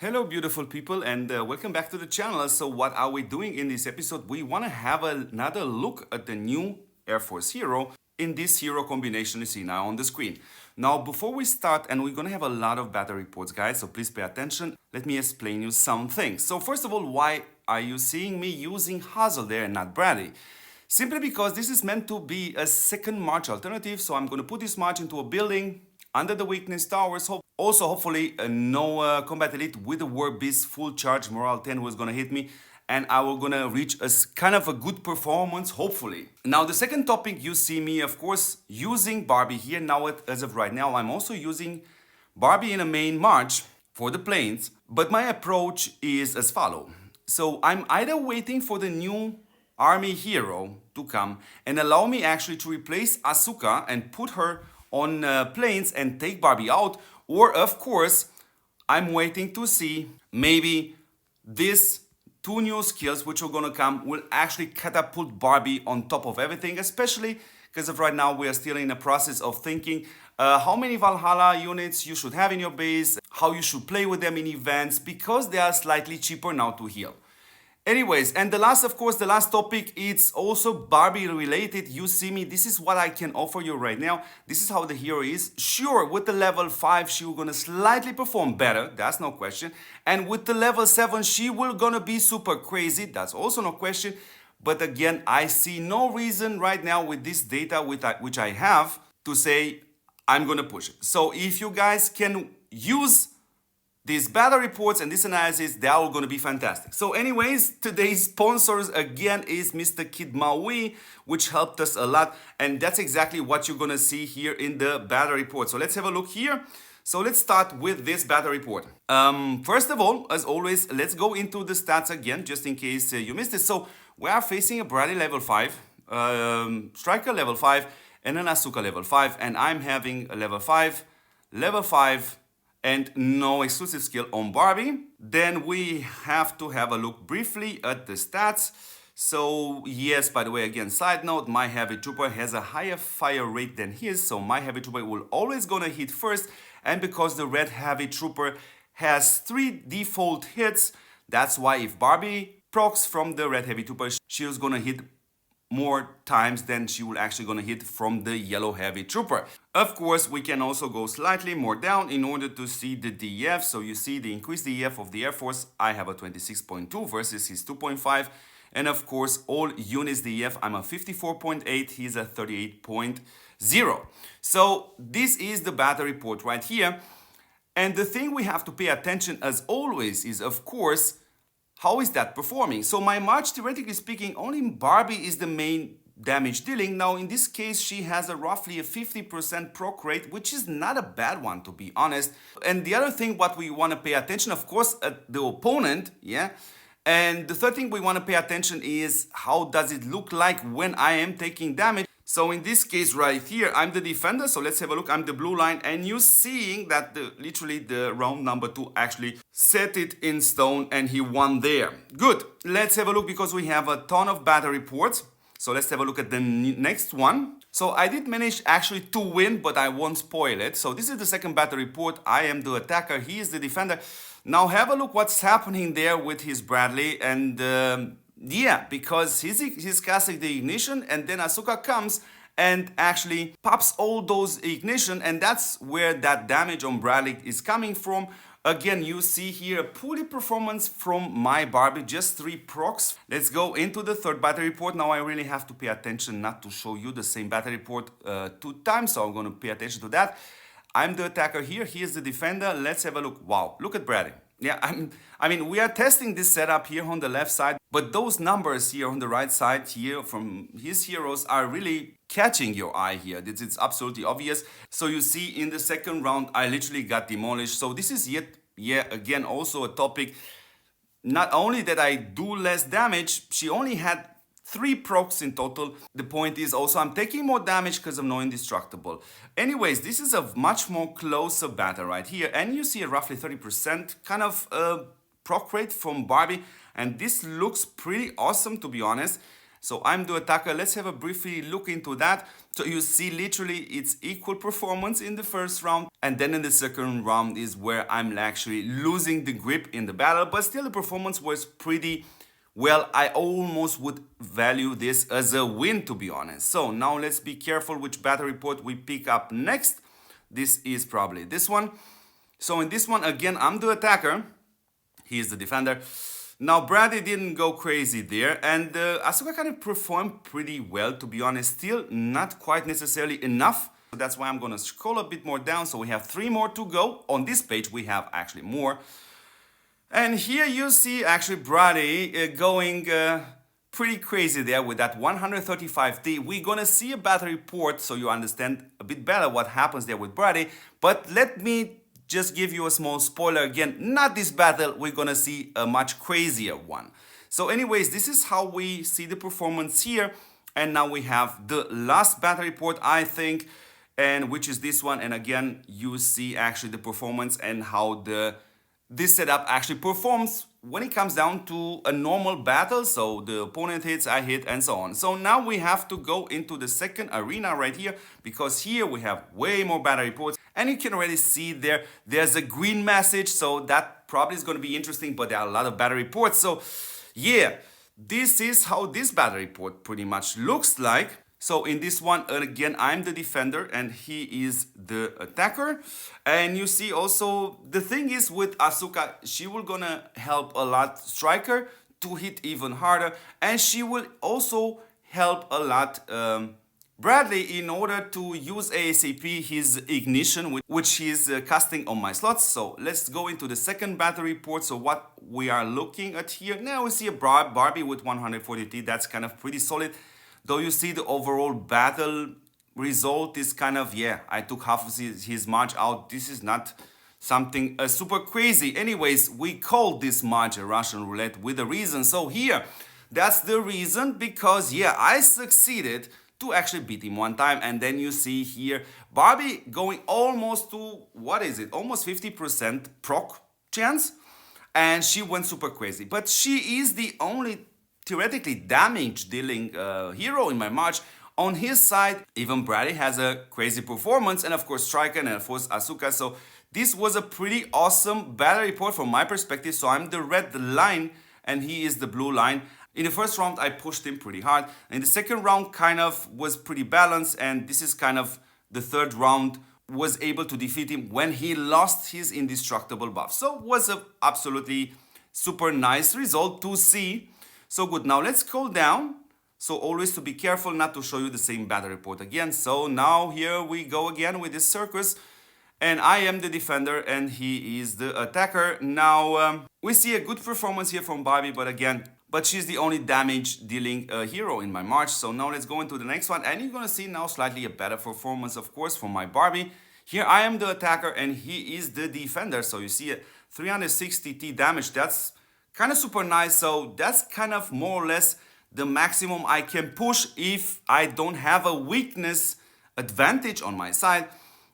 Hello beautiful people and welcome back to the channel. So what are we doing in this episode? We want to have another look at the new Air Force Hero in this hero combination you see now on the screen. Now before we start, and we're going to have a lot of battle reports guys, so please pay attention. Let me explain you some things. So first of all, why are you seeing me using Hazel there and not Brady? Simply because this is meant to be a second march alternative, so I'm going to put this march into a building under the weakness towers. Also, hopefully, no combat elite with the war beast full charge morale 10 was gonna hit me, and I was gonna reach a kind of a good performance, hopefully. Now, the second topic, you see me, of course, using Barbie here. Now, as of right now, I'm also using Barbie in a main march for the planes, but my approach is as follow. So I'm either waiting for the new army hero to come and allow me actually to replace Asuka and put her on planes and take Barbie out, or of course I'm waiting to see maybe these two new skills which are gonna come will actually catapult Barbie on top of everything, especially because of right now we are still in the process of thinking how many Valhalla units you should have in your base, how you should play with them in events, because they are slightly cheaper now to heal. Anyways, and the last, of course, the last topic, it's also Barbie related. You see me, this is what I can offer you right now. This is how the hero is. Sure, with the level 5, she will gonna slightly perform better, that's no question. And with the level 7, she will gonna be super crazy, that's also no question. But again, I see no reason right now with this data which I have to say I'm gonna push it. So if you guys can use these battle reports and this analysis, they are all going to be fantastic. So anyways, today's sponsors again is Mr. Kid Maui, which helped us a lot. And that's exactly what you're going to see here in the battle report. So let's have a look here. So let's start with this battle report. First of all, as always, let's go into the stats again, just in case you missed it. So we are facing a Brady level 5, Striker level 5, and an Asuka level 5. And I'm having a level 5, and no exclusive skill on Barbie. Then we have to have a look briefly at the stats. So yes, by the way, again, side note, my heavy trooper has a higher fire rate than his, so my heavy trooper will always gonna hit first. And because the red heavy trooper has 3 default hits, that's why if Barbie procs from the red heavy trooper, she was gonna hit more times than she will actually gonna hit from the yellow heavy trooper. Of course, we can also go slightly more down in order to see the DEF. So you see the increased DEF of the Air Force. I have a 26.2 versus his 2.5. And of course, all units DEF, I'm a 54.8, he's a 38.0. So this is the battle report right here. And the thing we have to pay attention as always is, of course, how is that performing? So my march, theoretically speaking, only Barbie is the main damage dealing. Now in this case, she has a roughly a 50% proc rate, which is not a bad one to be honest. And the other thing what we want to pay attention, of course, at the opponent, yeah. And the third thing we want to pay attention is how does it look like when I am taking damage. So in this case right here, I'm the defender. So let's have a look. I'm the blue line, and you're seeing that literally the round number 2 actually set it in stone and he won there. Good. Let's have a look because we have a ton of battle reports. So let's have a look at the next one. So I did manage actually to win, but I won't spoil it. So this is the second battle report. I am the attacker. He is the defender. Now have a look what's happening there with his Bradley, and yeah, because he's casting the ignition, and then Asuka comes and actually pops all those ignition, and that's where that damage on Bradley is coming from. Again, you see here a poorly performance from my Barbie, just 3 procs. Let's go into the third battle report. Now I really have to pay attention not to show you the same battle report 2 times, so I'm going to pay attention to that. I'm the attacker here, he is the defender. Let's have a look. Wow, look at Brady. Yeah, I mean, we are testing this setup here on the left side, but those numbers here on the right side here from his heroes are really catching your eye here. It's absolutely obvious. So you see in the second round, I literally got demolished. So this is again, also a topic. Not only that I do less damage, she only had 3 procs in total. The point is also I'm taking more damage because I'm not indestructible. Anyways, this is a much more closer battle right here. And you see a roughly 30% kind of proc rate from Barbie. And this looks pretty awesome to be honest. So I'm the attacker. Let's have a briefly look into that. So you see literally it's equal performance in the first round, and then in the second round is where I'm actually losing the grip in the battle, but still the performance was pretty well. I almost would value this as a win, to be honest. So now let's be careful which battle report we pick up next. This is probably this one. So in this one, again, I'm the attacker. He is the defender. Now, Brady didn't go crazy there, and Asuka kind of performed pretty well, to be honest. Still not quite necessarily enough. So that's why I'm going to scroll a bit more down. So we have 3 more to go. On this page, we have actually more. And here you see actually Brady going pretty crazy there with that 135D. We're going to see a battle report so you understand a bit better what happens there with Brady. But let me just give you a small spoiler again. Not this battle, we're going to see a much crazier one. So anyways, this is how we see the performance here. And now we have the last battle report, I think, and which is this one. And again, you see actually the performance and how this setup actually performs when it comes down to a normal battle. So the opponent hits, I hit, and so on. So now we have to go into the second arena right here, because here we have way more battle reports. And you can already see there's a green message. So that probably is going to be interesting, but there are a lot of battle reports. So yeah, this is how this battle report pretty much looks like. So in this one, again, I'm the defender and he is the attacker. And you see also, the thing is with Asuka, she will gonna help a lot Striker to hit even harder. And she will also help a lot Bradley in order to use ASAP his ignition, which he's casting on my slots. So let's go into the second battle report. So what we are looking at here, now we see a Barbie with 140T. That's kind of pretty solid. Though you see the overall battle result is kind of, yeah, I took half of his match out. This is not something super crazy. Anyways, we called this match a Russian roulette with a reason. So here, that's the reason, because, yeah, I succeeded to actually beat him one time. And then you see here, Barbie going almost to, what is it, almost 50% proc chance. And she went super crazy. But she is the only theoretically damage dealing hero in my match. On his side, even Brady has a crazy performance, and of course Striker and of course Asuka. So this was a pretty awesome battle report from my perspective. So I'm the red line and he is the blue line. In the first round I pushed him pretty hard. In the second round kind of was pretty balanced, and this is kind of the third round was able to defeat him when he lost his indestructible buff. So it was a absolutely super nice result to see. So good, now let's go down. So always to be careful not to show you the same battle report again. So now here we go again with this circus. And I am the defender and he is the attacker. Now we see a good performance here from Barbie, but she's the only damage dealing hero in my match. So now let's go into the next one. And you're gonna see now slightly a better performance, of course, from my Barbie. Here I am the attacker and he is the defender. So you see a 360T damage. That's kind of super nice. So that's kind of more or less the maximum I can push if I don't have a weakness advantage on my side.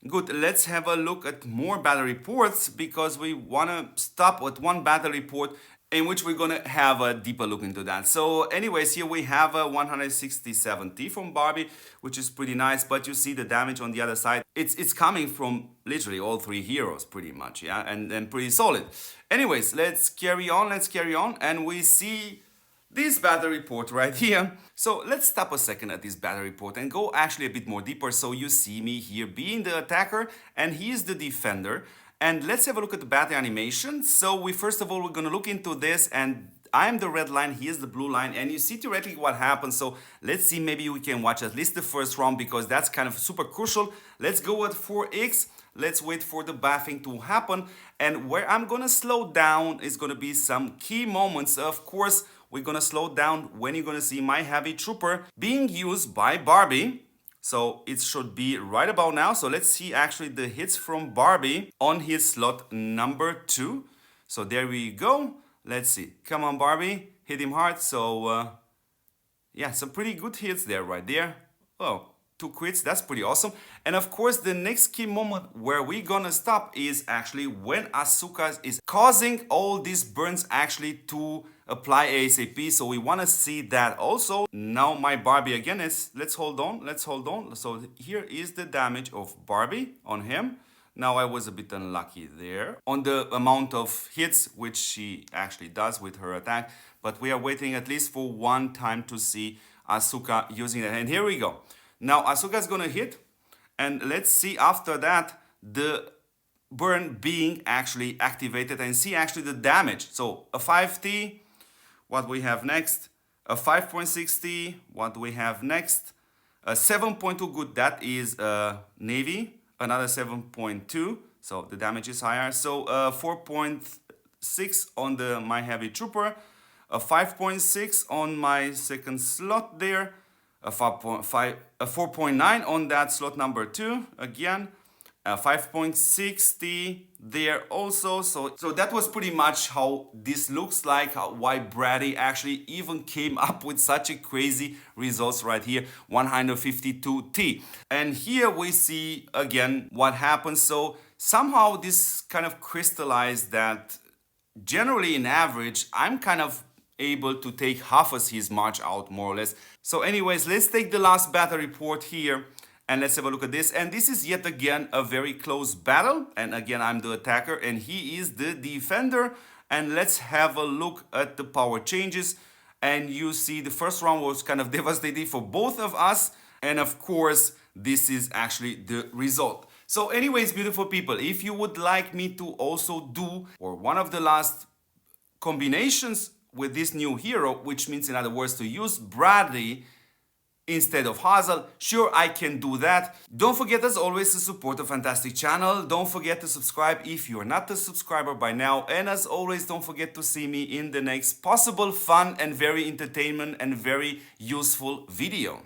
Good, let's have a look at more battle reports, because we want to stop at one battle report in which we're going to have a deeper look into that. So anyways, here we have a 167T from Barbie, which is pretty nice, but you see the damage on the other side. It's coming from literally all 3 heroes pretty much, yeah, and pretty solid. Anyways, let's carry on, and we see this battle report right here. So let's stop a second at this battle report and go actually a bit more deeper. So you see me here being the attacker and he is the defender. And let's have a look at the battle animation. So we're going to look into this, and I'm the red line, he is the blue line, and you see theoretically what happens. So let's see, maybe we can watch at least the first round, because that's kind of super crucial. Let's go at 4x. Let's wait for the buffing to happen. And where I'm going to slow down is going to be some key moments. Of course, we're going to slow down when you're going to see my heavy trooper being used by Barbie. So it should be right about now. So let's see actually the hits from Barbie on his slot number 2. So there we go. Let's see. Come on, Barbie. Hit him hard. So yeah, some pretty good hits there right there. Oh, 2 crits. That's pretty awesome. And of course, the next key moment where we're gonna stop is actually when Asuka is causing all these burns actually to apply ASAP. So we want to see that also. Now my Barbie again is, let's hold on. So here is the damage of Barbie on him. Now I was a bit unlucky there on the amount of hits which she actually does with her attack. But we are waiting at least for one time to see Asuka using it. And here we go. Now Asuka is gonna hit. And let's see after that the burn being actually activated and see actually the damage. So a 5T, what we have next, a 5.6T, what we have next, a 7.2, good, that is Navy, another 7.2, so the damage is higher. So 4.6 on the my heavy trooper, a 5.6 on my second slot there, a 4.9 on that slot number 2 again, 5.60 there also. So that was pretty much how this looks like, why Brady actually even came up with such a crazy results right here, 152T. And here we see again what happens. So somehow this kind of crystallized that generally in average, I'm kind of able to take half of his march out more or less. So anyways, let's take the last battle report here. And let's have a look at this. And this is yet again a very close battle. And again, I'm the attacker and he is the defender. And let's have a look at the power changes. And you see the first round was kind of devastating for both of us. And of course, this is actually the result. So anyways, beautiful people, if you would like me to also do or one of the last combinations with this new hero, which means in other words to use Brady instead of Hazel, sure, I can do that. Don't forget as always to support a fantastic channel. Don't forget to subscribe if you're not a subscriber by now. And as always, don't forget to see me in the next possible fun and very entertainment and very useful video.